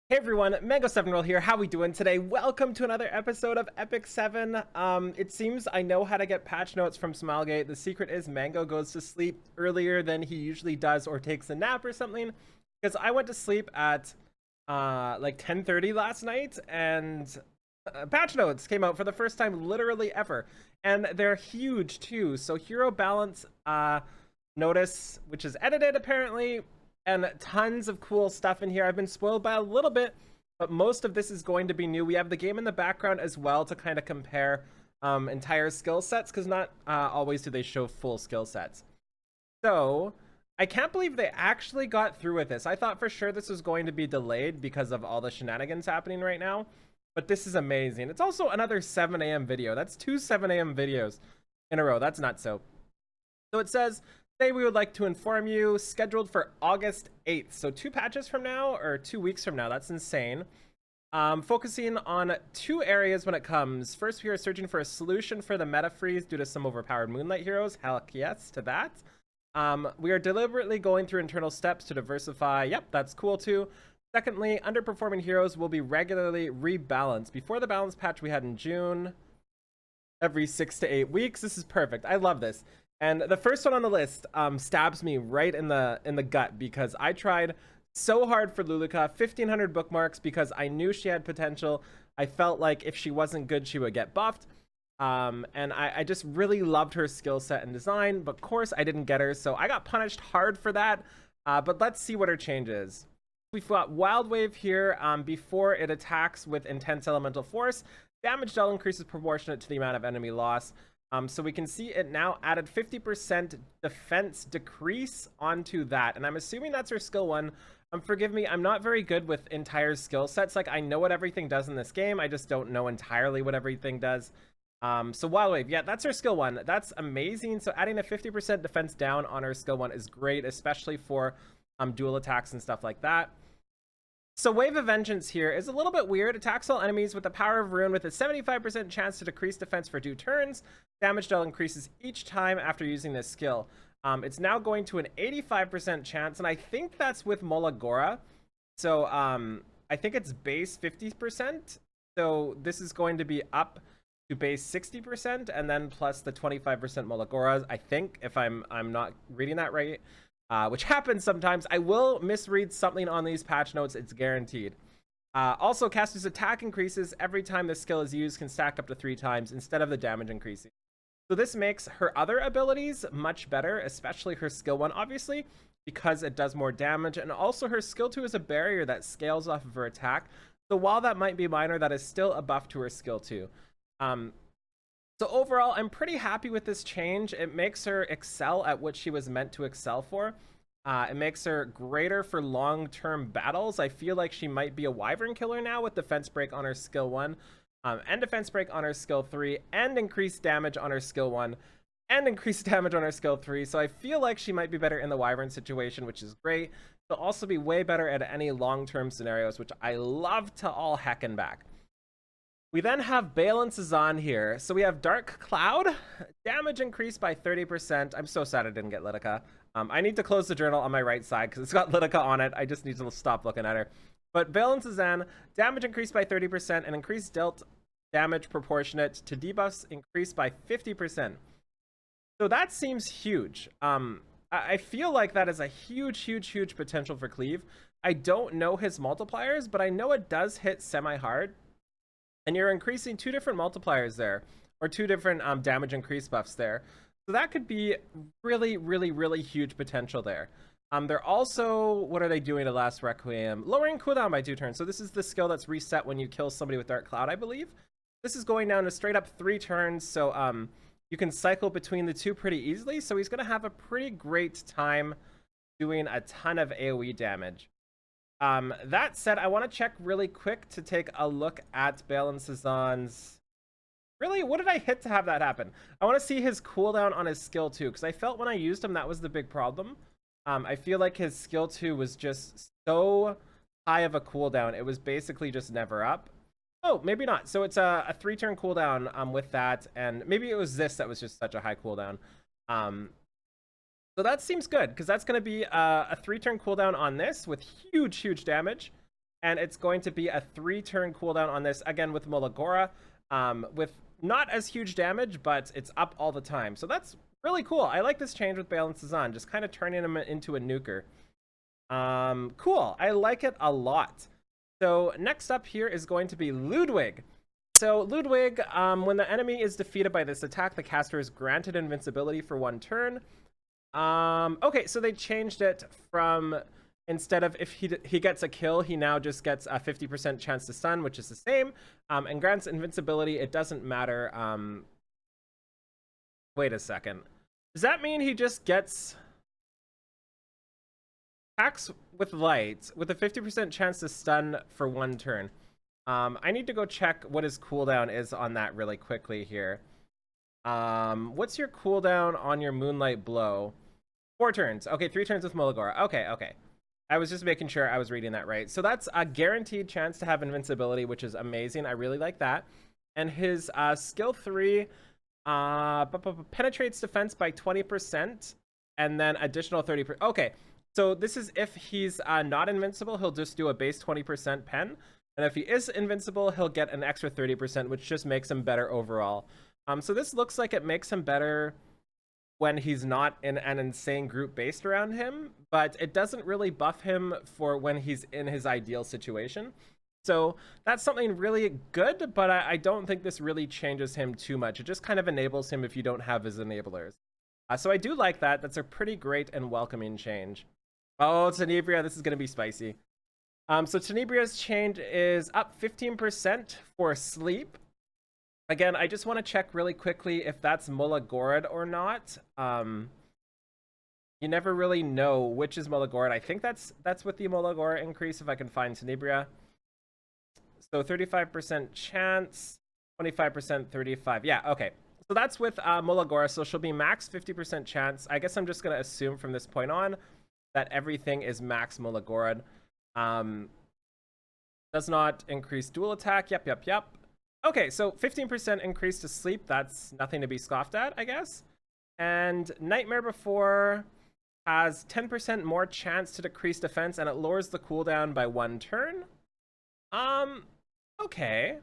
Hey everyone, Mango7Roll here. How we doing today? Welcome to another episode of Epic 7. It seems I know how to get patch notes from Smilegate. The secret is Mango goes to sleep earlier than he usually does or takes a nap or something. Because I went to sleep at like 10:30 last night and patch notes came out for the first time literally ever. And they're huge too. So hero balance notice, which is edited apparently, and tons of cool stuff in here. I've been spoiled by a little bit, but most of this is going to be new. We have the game in the background as well to kind of compare entire skill sets, because not always do they show full skill sets. So I can't believe they actually got through with this. I thought for sure this was going to be delayed because of all the shenanigans happening right now, but this is amazing. It's also another 7 a.m. video. That's two 7 a.m. videos in a row. That's not so. So it says, today we would like to inform you, scheduled for August 8th. So 2 patches from now, or 2 weeks from now. That's insane. Focusing on 2 areas when it comes. First, we are searching for a solution for the meta freeze due to some overpowered Moonlight heroes. Heck yes to that. We are deliberately going through internal steps to diversify. Yep, that's cool too. Secondly, underperforming heroes will be regularly rebalanced. Before the balance patch we had in June, every 6 to 8 weeks. This is perfect. I love this. And the first one on the list stabs me right in the gut, because I tried so hard for Lulika, 1,500 bookmarks, because I knew she had potential. I felt like if she wasn't good, she would get buffed. And I just really loved her skill set and design, but of course I didn't get her, so I got punished hard for that. But let's see what her change is. We've got Wild Wave here. Before it attacks with intense elemental force, damage dealt increases proportionate to the amount of enemy loss. So we can see it now added 50% defense decrease onto that. And I'm assuming that's her skill 1. Forgive me, I'm not very good with entire skill sets. Like, I know what everything does in this game. I just don't know entirely what everything does. So Wild Wave, yeah, that's her skill 1. That's amazing. So adding a 50% defense down on her skill 1 is great, especially for dual attacks and stuff like that. So Wave of Vengeance here is a little bit weird. Attacks all enemies with the power of Ruin with a 75% chance to decrease defense for 2 turns. Damage dealt increases each time after using this skill. It's now going to an 85% chance, and I think that's with Molagora. So I think it's base 50%. So this is going to be up to base 60%, and then plus the 25% Molagora, I think, if I'm not reading that right. Which happens sometimes. I will misread something on these patch notes, it's guaranteed. Also, caster's attack increases every time this skill is used, can stack up to 3 times instead of the damage increasing. So this makes her other abilities much better, especially her skill 1, obviously, because it does more damage, and also her skill 2 is a barrier that scales off of her attack. So while that might be minor, that is still a buff to her skill 2. So overall, I'm pretty happy with this change. It makes her excel at what she was meant to excel for. It makes her greater for long-term battles. I feel like she might be a Wyvern killer now with defense break on her skill 1, and defense break on her skill 3, and increased damage on her skill 1, and increased damage on her skill 3. So I feel like she might be better in the Wyvern situation, which is great. She'll also be way better at any long-term scenarios, which I love to all heckin' back. We then have Balances on here. So we have Dark Cloud, damage increased by 30%. I'm so sad I didn't get Lidica. I need to close the journal on my right side because it's got Lidica on it. I just need to stop looking at her. But Balances on, damage increased by 30% and increased dealt damage proportionate to debuffs increased by 50%. So that seems huge. I feel like that is a huge potential for Cleave. I don't know his multipliers, but I know it does hit semi-hard. And you're increasing 2 different multipliers there, or 2 different damage increase buffs there. So that could be really huge potential there. They're also, what are they doing to Last Requiem? Lowering cooldown by 2 turns. So this is the skill that's reset when you kill somebody with Dark Cloud, I believe. This is going down to straight up 3 turns, so you can cycle between the 2 pretty easily. So he's going to have a pretty great time doing a ton of AoE damage. That said, I want to check really quick to take a look at Balancezon's. Really, what did I hit to have that happen? I want to see his cooldown on his skill 2, because I felt when I used him that was the big problem. I feel like his skill 2 was just so high of a cooldown. It was basically just never up. Oh, maybe not. So it's a 3-turn cooldown with that, and maybe it was this that was just such a high cooldown. So that seems good, because that's going to be a 3-turn cooldown on this with huge damage. and it's going to be a 3-turn cooldown on this, again with Molagora, with not as huge damage, but it's up all the time. So that's really cool. I like this change with Bale and Cezanne, just kind of turning him into a nuker. Cool. I like it a lot. So next up here is going to be Ludwig. So Ludwig, when the enemy is defeated by this attack, the caster is granted invincibility for 1 turn. Okay, so they changed it from, instead of if he gets a kill, he now just gets a 50% chance to stun, which is the same, and grants invincibility. It doesn't matter. Wait a second. Does that mean he just gets attacks with light with a 50% chance to stun for 1 turn? I need to go check what his cooldown is on that really quickly here. What's your cooldown on your Moonlight Blow? 4 turns. Okay, 3 turns with Molagora. Okay. I was just making sure I was reading that right. So that's a guaranteed chance to have invincibility, which is amazing. I really like that. And his skill 3 penetrates defense by 20% and then additional 30%. Okay, so this is if he's not invincible, he'll just do a base 20% pen. And if he is invincible, he'll get an extra 30%, which just makes him better overall. So this looks like it makes him better when he's not in an insane group based around him, but it doesn't really buff him for when he's in his ideal situation. So that's something really good, but I don't think this really changes him too much. It just kind of enables him if you don't have his enablers. So I do like that. That's a pretty great and welcoming change. Oh, Tenebria, this is going to be spicy. So Tenebria's change is up 15% for sleep. Again, I just want to check really quickly if that's Molagorad or not. You never really know which is Molagorad. I think that's with the Molagora increase, if I can find Tenebria. So 35% chance, 25%, 35. Yeah, okay. So that's with Molagora, so she'll be max 50% chance. I guess I'm just going to assume from this point on that everything is max Molagorad. Does not increase dual attack. Yep. Okay, so 15% increase to sleep. That's nothing to be scoffed at, I guess. And Nightmare Before has 10% more chance to decrease defense, and it lowers the cooldown by 1 turn. Okay.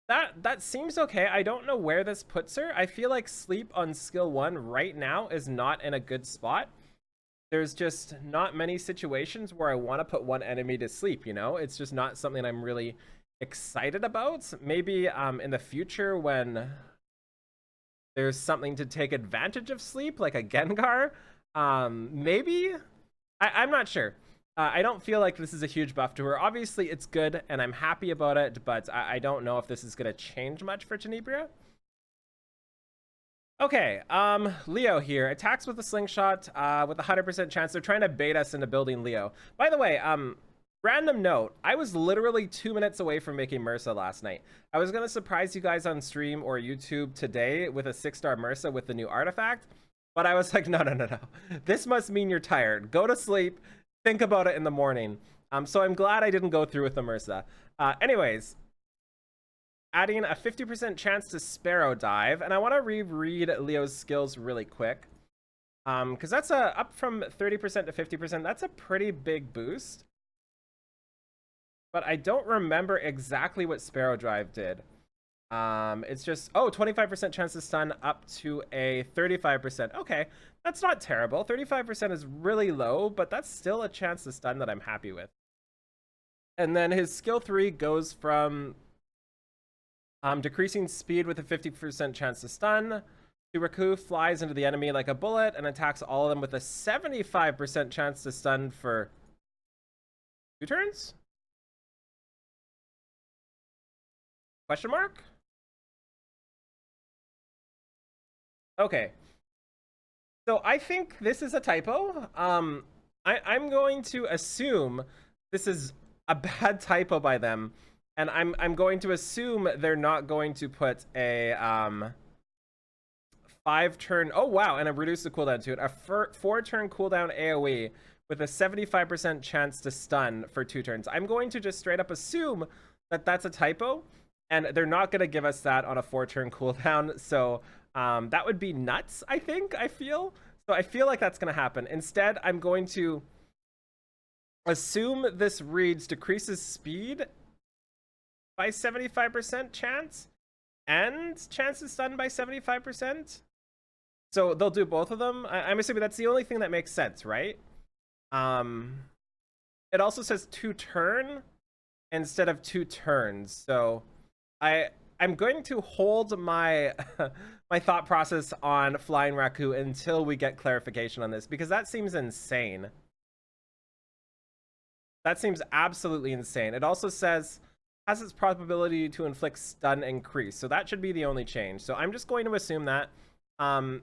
That seems okay. I don't know where this puts her. I feel like sleep on skill 1 right now is not in a good spot. There's just not many situations where I want to put one enemy to sleep, you know? It's just not something I'm really excited about. Maybe in the future when there's something to take advantage of sleep, like a Gengar, maybe? I'm not sure. I don't feel like this is a huge buff to her. Obviously, it's good, and I'm happy about it, but I don't know if this is going to change much for Tenebria. Okay, Leo here. Attacks with a slingshot with a 100% chance. They're trying to bait us into building Leo. By the way, random note, I was literally 2 minutes away from making Mursa last night. I was going to surprise you guys on stream or YouTube today with a 6-star Mursa with the new artifact, but I was like, no. This must mean you're tired. Go to sleep. Think about it in the morning. So I'm glad I didn't go through with the Mursa. Anyways, adding a 50% chance to Sparrow Dive, and I want to reread Leo's skills really quick, because that's up from 30% to 50%. That's a pretty big boost, but I don't remember exactly what Sparrow Drive did. It's just 25% chance to stun up to a 35%. Okay, that's not terrible. 35% is really low, but that's still a chance to stun that I'm happy with. And then his skill 3 goes from decreasing speed with a 50% chance to stun to Riku flies into the enemy like a bullet and attacks all of them with a 75% chance to stun for 2 turns? Question mark? Okay. So I think this is a typo. I'm going to assume this is a bad typo by them. And I'm going to assume they're not going to put a 5-turn. Oh wow, and I've reduced the cooldown to it. A 4-turn cooldown AoE with a 75% chance to stun for 2 turns. I'm going to just straight up assume that that's a typo, and they're not going to give us that on a 4-turn cooldown. So that would be nuts. I feel. So I feel like that's going to happen. Instead, I'm going to assume this reads decreases speed by 75% chance and chance is stunned by 75%. So they'll do both of them. I'm assuming that's the only thing that makes sense, right? It also says 2 turn instead of 2 turns. So I'm going to hold my my thought process on Flying Raku until we get clarification on this, because that seems insane. That seems absolutely insane. It also says has its probability to inflict stun increase. So that should be the only change. So I'm just going to assume that.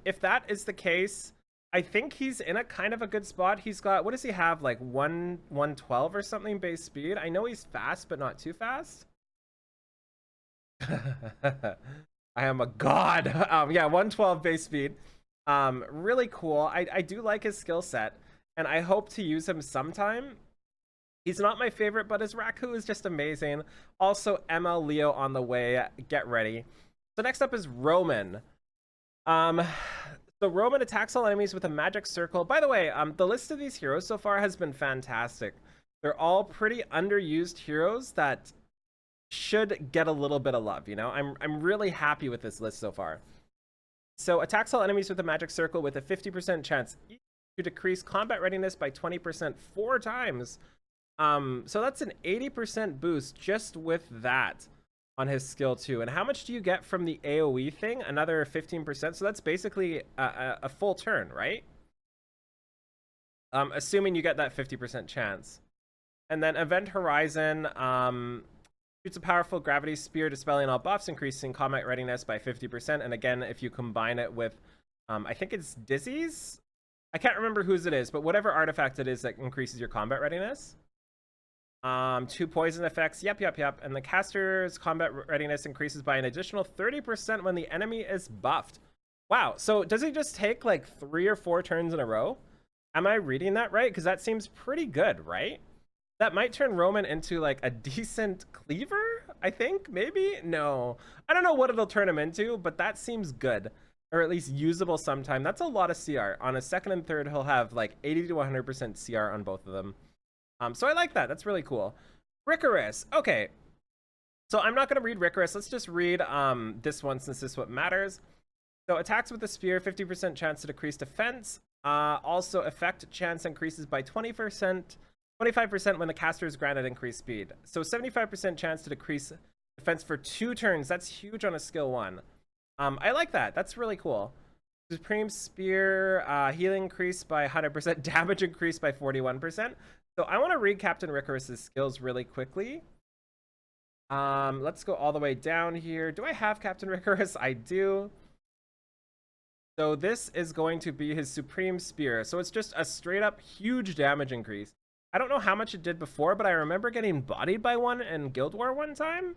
If that is the case, I think he's in a kind of a good spot. He's got, what does he have, like 112 or something base speed? I know he's fast, but not too fast. I am a god. Yeah, 112 base speed. Really cool. I do like his skill set, and I hope to use him sometime. He's not my favorite, but his Raku is just amazing. Also, ML Leo on the way. Get ready. So next up is Roman. So Roman attacks all enemies with a magic circle. By the way, the list of these heroes so far has been fantastic. They're all pretty underused heroes that should get a little bit of love, you know? I'm really happy with this list so far. So attacks all enemies with a magic circle with a 50% chance to decrease combat readiness by 20% 4 times. So that's an 80% boost just with that on his skill 2. And how much do you get from the AoE thing? Another 15%. So that's basically a full turn, right? Assuming you get that 50% chance. And then Event Horizon shoots a powerful gravity spear, dispelling all buffs, increasing combat readiness by 50%. And again, if you combine it with, I think it's Dizzy's? I can't remember whose it is, but whatever artifact it is that increases your combat readiness. 2 poison effects. Yep. And the caster's combat readiness increases by an additional 30% when the enemy is buffed. Wow. So does he just take like 3 or 4 turns in a row? Am I reading that right? Because that seems pretty good, right? That might turn Roman into like a decent cleaver, I think. Maybe? No. I don't know what it'll turn him into, but that seems good. Or at least usable sometime. That's a lot of CR. On a second and third, he'll have like 80 to 100% CR on both of them. So I like that. That's really cool. Rikoris. Okay. So I'm not going to read Rikoris. Let's just read this one, since this is what matters. So attacks with the spear, 50% chance to decrease defense. Also effect chance increases by 20%, 25% when the caster is granted increased speed. So 75% chance to decrease defense for 2 turns. That's huge on a skill 1. I like that. That's really cool. Supreme Spear, healing increase by 100%, damage increase by 41%. So I want to read Captain Rikoris' skills really quickly. Let's go all the way down here. Do I have Captain Rikoris? I do. So this is going to be his Supreme Spear. So it's just a straight up huge damage increase. I don't know how much it did before, but I remember getting bodied by one in Guild War one time.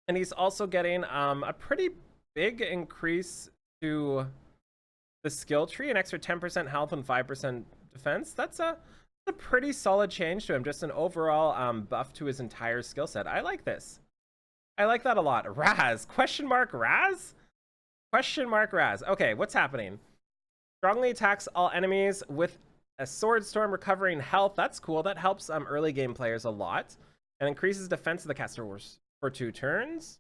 And he's also getting a pretty big increase to the skill tree, an extra 10% health and 5% defense. That's a pretty solid change to him, just an overall buff to his entire skill set. I like this. I like that a lot. Raz? Question mark Raz? Question mark Raz. Okay, what's happening? Strongly attacks all enemies with a sword storm, recovering health. That's cool. That helps early game players a lot. And increases defense of the caster for 2 turns.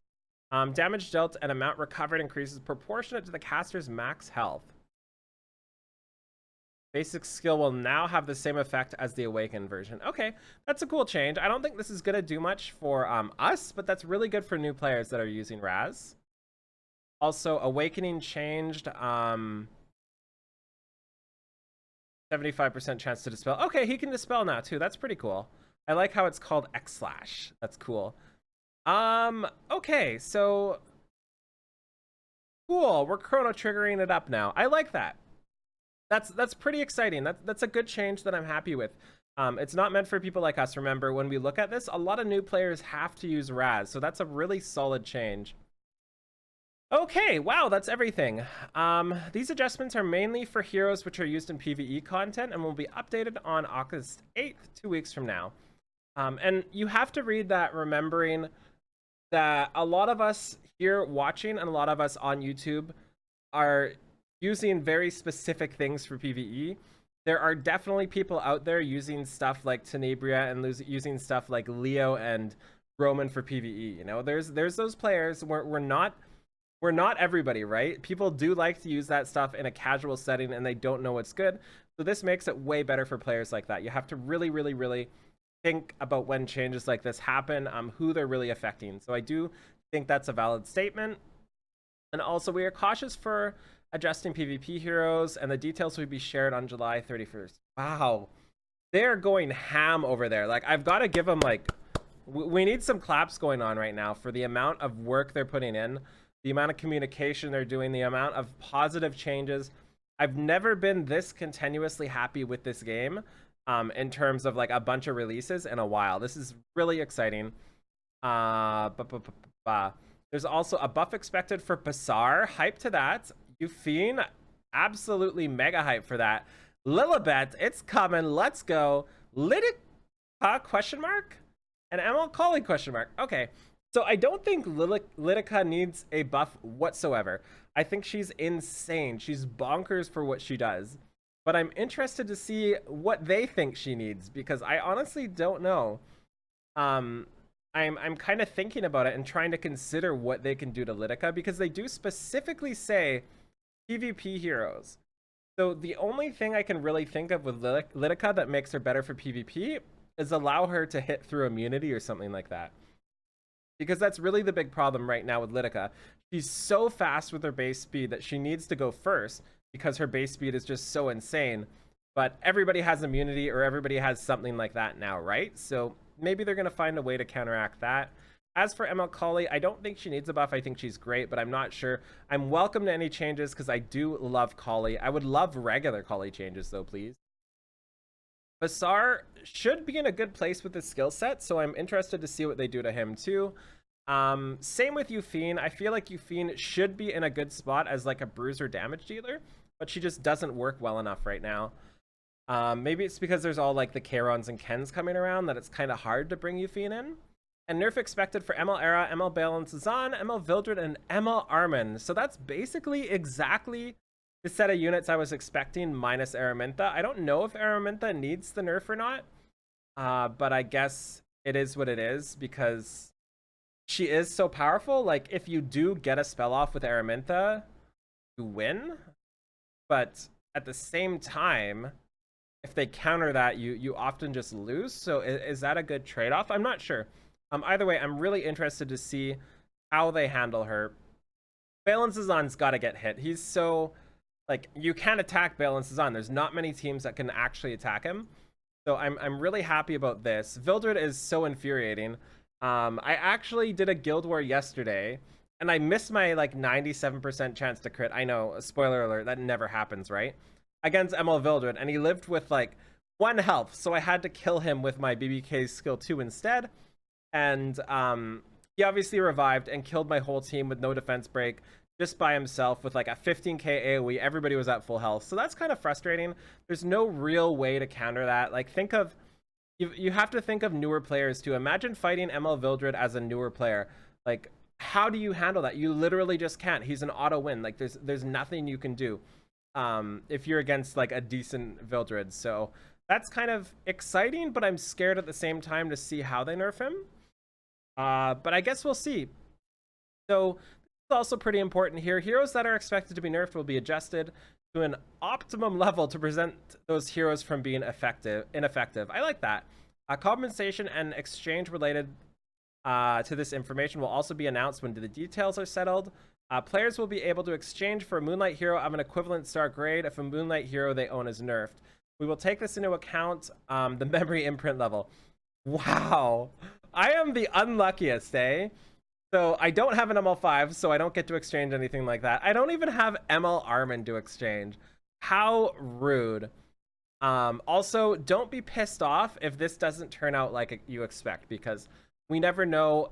Damage dealt and amount recovered increases proportionate to the caster's max health. Basic skill will now have the same effect as the Awakened version. Okay, that's a cool change. I don't think this is going to do much for us, but that's really good for new players that are using Raz. Also, Awakening changed 75% chance to dispel. Okay, he can dispel now too. That's pretty cool. I like how it's called X/. That's cool. Okay, so cool. We're chrono triggering it up now. I like that. That's pretty exciting. That's a good change that I'm happy with. It's not meant for people like us. Remember, when we look at this, a lot of new players have to use Raz, so that's a really solid change. Okay, wow, that's everything. These adjustments are mainly for heroes which are used in PvE content and will be updated on August 8th, 2 weeks from now. And you have to read that remembering that a lot of us here watching and a lot of us on YouTube are using very specific things for PvE. there are definitely people out there using stuff like Tenebria and using stuff like Leo and Roman for PvE. You know, there's those players. We're not everybody, right? People do like to use that stuff in a casual setting and they don't know what's good. So this makes it way better for players like that. You have to really, really, really think about when changes like this happen, who they're really affecting. So I do think that's a valid statement. And also, we are cautious for adjusting PvP heroes, and the details will be shared on July 31st. Wow. They're going ham over there. Like, I've got to give them, like, we need some claps going on right now for the amount of work they're putting in, the amount of communication they're doing, the amount of positive changes. I've never been this continuously happy with this game in terms of, like, a bunch of releases in a while. This is really exciting. There's also a buff expected for Bazaar. Hype to that. Euphine, absolutely mega hype for that. Lilibet, it's coming. Let's go. Lidica, question mark? And ML5 question mark. Okay. So I don't think Lidica needs a buff whatsoever. I think she's insane. She's bonkers for what she does. But I'm interested to see what they think she needs, because I honestly don't know. I'm kind of thinking about it and trying to consider what they can do to Lidica, because they do specifically say PvP heroes. So the only thing I can really think of with Lidica that makes her better for PvP is allow her to hit through immunity or something like that. Because that's really the big problem right now with Lidica. She's so fast with her base speed that she needs to go first because her base speed is just so insane. But everybody has immunity, or everybody has something like that now, right? So maybe they're going to find a way to counteract that. As for ML5, I don't think she needs a buff. I think she's great, but I'm not sure. I'm welcome to any changes because I do love Kali. I would love regular Kali changes, though, please. Bazaar should be in a good place with his skill set, so I'm interested to see what they do to him, too. Same with Euphine. I feel like Euphine should be in a good spot as, like, a bruiser damage dealer, but she just doesn't work well enough right now. Maybe it's because there's all, like, the Charons and Kens coming around that it's kind of hard to bring Euphine in. And nerf expected for ML Era, ML Balance Zan, ML Vildred, and ML Armin. So that's basically exactly the set of units I was expecting, minus Araminta. I don't know if Araminta needs the nerf or not, but I guess it is what it is, because she is so powerful. Like, if you do get a spell off with Araminta, you win. But at the same time, if they counter that, you often just lose. So is that a good trade-off? I'm not sure. Either way, I'm really interested to see how they handle her. Balance Zazan's got to get hit. He's so, like, you can't attack Balance Zazan. There's not many teams that can actually attack him. So I'm really happy about this. Vildred is so infuriating. I actually did a guild war yesterday, and I missed my, like, 97% chance to crit. I know, spoiler alert, that never happens, right? Against ML Vildred, and he lived with, like, 1 health. So I had to kill him with my BBK skill 2 instead. And he obviously revived and killed my whole team with no defense break, just by himself with like a 15k AoE. Everybody was at full health. So that's kind of frustrating. There's no real way to counter that. Like, think of, you have to think of newer players too. Imagine fighting ML Vildred as a newer player. Like, how do you handle that? You literally just can't. He's an auto win. Like, there's nothing you can do if you're against like a decent Vildred. So that's kind of exciting, but I'm scared at the same time to see how they nerf him. But I guess we'll see. So this is also pretty important here. Heroes that are expected to be nerfed will be adjusted to an optimum level to prevent those heroes from being ineffective. I like that. Compensation and exchange related to this information will also be announced when the details are settled. Players will be able to exchange for a Moonlight hero of an equivalent star grade if a Moonlight hero they own is nerfed. We will take this into account, the memory imprint level. Wow. I am the unluckiest, eh? So I don't have an ML5, so I don't get to exchange anything like that. I don't even have ML Armin to exchange. How rude. Also, don't be pissed off if this doesn't turn out like you expect, because we never know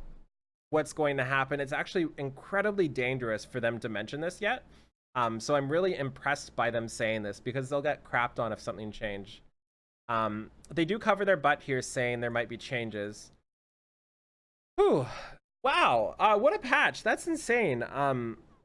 what's going to happen. It's actually incredibly dangerous for them to mention this yet. So I'm really impressed by them saying this, because they'll get crapped on if something changed. They do cover their butt here, saying there might be changes. Whew. Wow. What a patch. That's insane.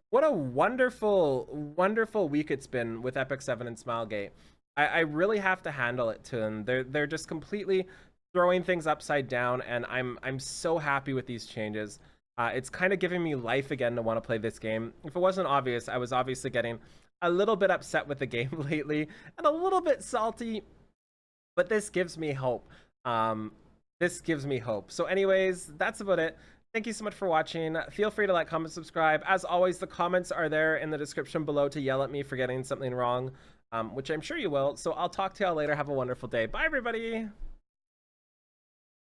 What a wonderful, wonderful week it's been with Epic 7 and Smilegate. I really have to handle it to them. They're just completely throwing things upside down, and I'm so happy with these changes. It's kind of giving me life again to want to play this game. If it wasn't obvious, I was obviously getting a little bit upset with the game lately and a little bit salty, but this gives me hope. This gives me hope. So anyways, that's about it. Thank you so much for watching. Feel free to like, comment, subscribe. As always, the comments are there in the description below to yell at me for getting something wrong, which I'm sure you will. So I'll talk to y'all later. Have a wonderful day. Bye, everybody.